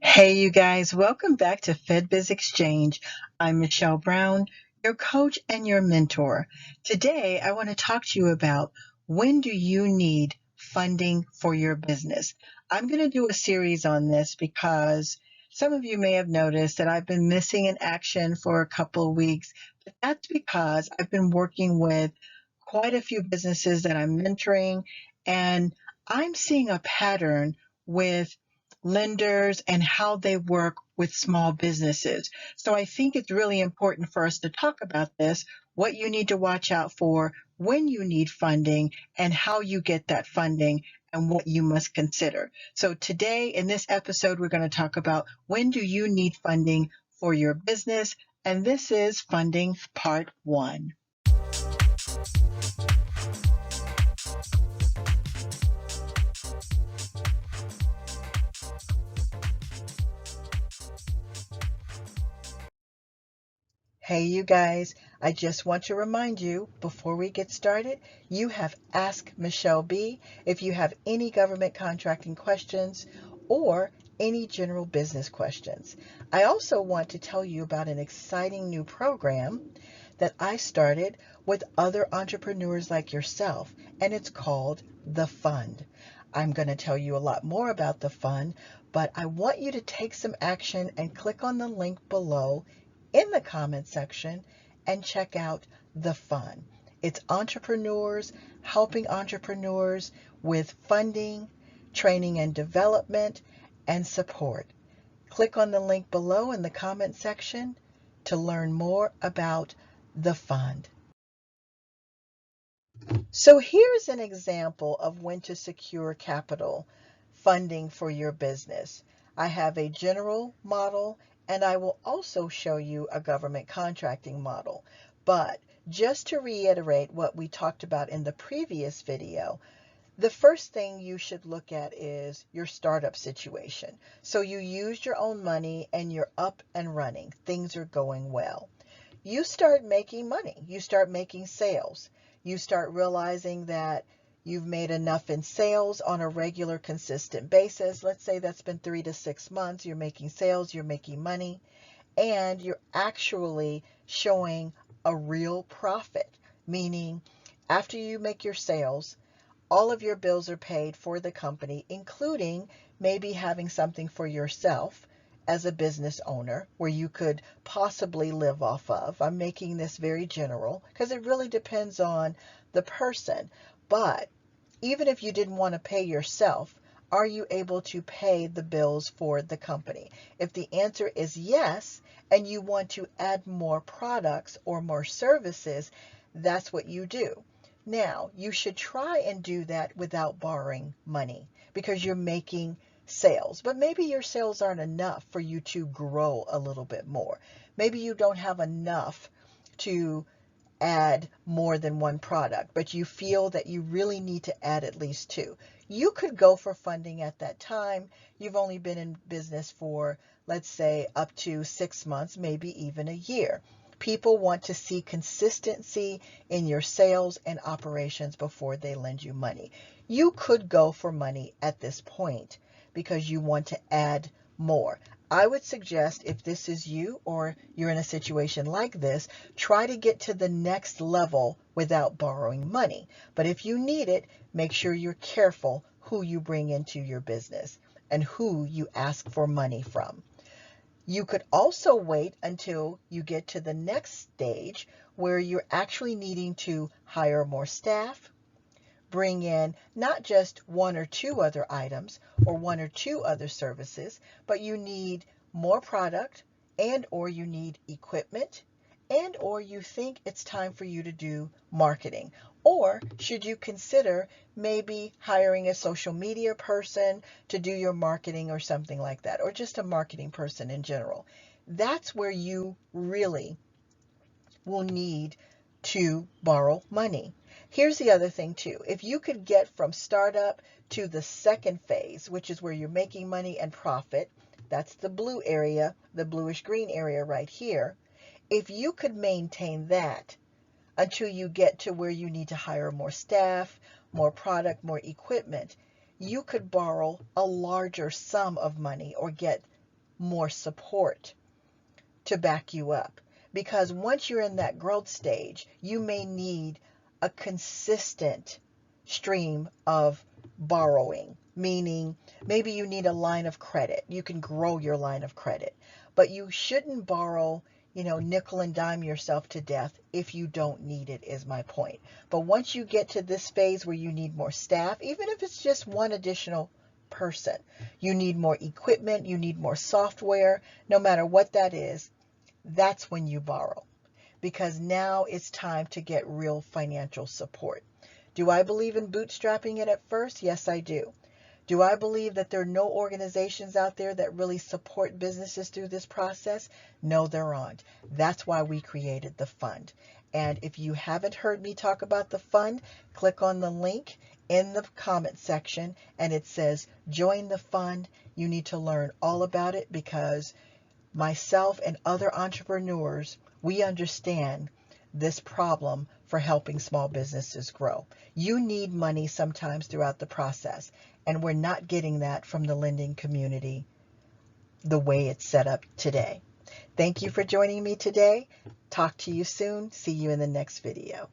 Hey, you guys, welcome back to Fed Biz Exchange. I'm Michelle Brown, your coach and your mentor. Today, I want to talk to you about when do you need funding for your business? I'm going to do a series on this because some of you may have noticed that I've been missing in action for a couple of weeks, but that's because I've been working with quite a few businesses that I'm mentoring, and I'm seeing a pattern with lenders and how they work with small businesses. So I think it's really important for us to talk about this, what you need to watch out for when you need funding and how you get that funding and what you must consider. So today in this episode, we're going to talk about when do you need funding for your business? And this is funding part 1. Hey, you guys, I just want to remind you before we get started, you have Ask Michelle B if you have any government contracting questions or any general business questions. I also want to tell you about an exciting new program that I started with other entrepreneurs like yourself, and it's called The Fund. I'm going to tell you a lot more about The Fund, but I want you to take some action and click on the link below in the comment section and check out The Fund. It's entrepreneurs helping entrepreneurs with funding, training and development, and support. Click on the link below in the comment section to learn more about The Fund. So here's an example of when to secure capital funding for your business. I have a general model and I will also show you a government contracting model. But just to reiterate what we talked about in the previous video, the first thing you should look at is your startup situation. So you used your own money and you're up and running. Things are going well. You start making money. You start making sales. You start realizing that you've made enough in sales on a regular, consistent basis. Let's say that's been 3 to 6 months. You're making sales, you're making money, and you're actually showing a real profit, meaning after you make your sales, all of your bills are paid for the company, including maybe having something for yourself as a business owner where you could possibly live off of. I'm making this very general because it really depends on the person. But even if you didn't want to pay yourself, are you able to pay the bills for the company? If the answer is yes, and you want to add more products or more services, that's what you do. Now, you should try and do that without borrowing money because you're making sales. But maybe your sales aren't enough for you to grow a little bit more. Maybe you don't have enough to add more than one product, but you feel that you really need to add at least 2. You could go for funding at that time. You've only been in business for, let's say, up to 6 months, maybe even a year. People want to see consistency in your sales and operations before they lend you money. You could go for money at this point because you want to add more. I would suggest if this is you or you're in a situation like this, try to get to the next level without borrowing money. But if you need it, make sure you're careful who you bring into your business and who you ask for money from. You could also wait until you get to the next stage where you're actually needing to hire more staff, bring in not just 1 or 2 other items or 1 or 2 other services, but you need more product and or you need equipment and or you think it's time for you to do marketing. Or should you consider maybe hiring a social media person to do your marketing or something like that, or just a marketing person in general? That's where you really will need to borrow money. Here's the other thing too. If you could get from startup to the second phase, which is where you're making money and profit, that's the blue area, the bluish green area right here. If you could maintain that until you get to where you need to hire more staff, more product, more equipment, you could borrow a larger sum of money or get more support to back you up. Because once you're in that growth stage, you may need a consistent stream of borrowing, meaning maybe you need a line of credit. You can grow your line of credit, but you shouldn't borrow, nickel and dime yourself to death if you don't need it, is my point. But once you get to this phase where you need more staff, even if it's just one additional person, you need more equipment, you need more software, no matter what that is, that's when you borrow, because now it's time to get real financial support. Do I believe in bootstrapping it at first? Yes, I do. Do I believe that there are no organizations out there that really support businesses through this process? No, there aren't. That's why we created the fund. And if you haven't heard me talk about the fund, click on the link in the comment section and it says join the fund. You need to learn all about it, because myself and other entrepreneurs, we understand this problem for helping small businesses grow. You need money sometimes throughout the process, and we're not getting that from the lending community the way it's set up today. Thank you for joining me today. Talk to you soon. See you in the next video.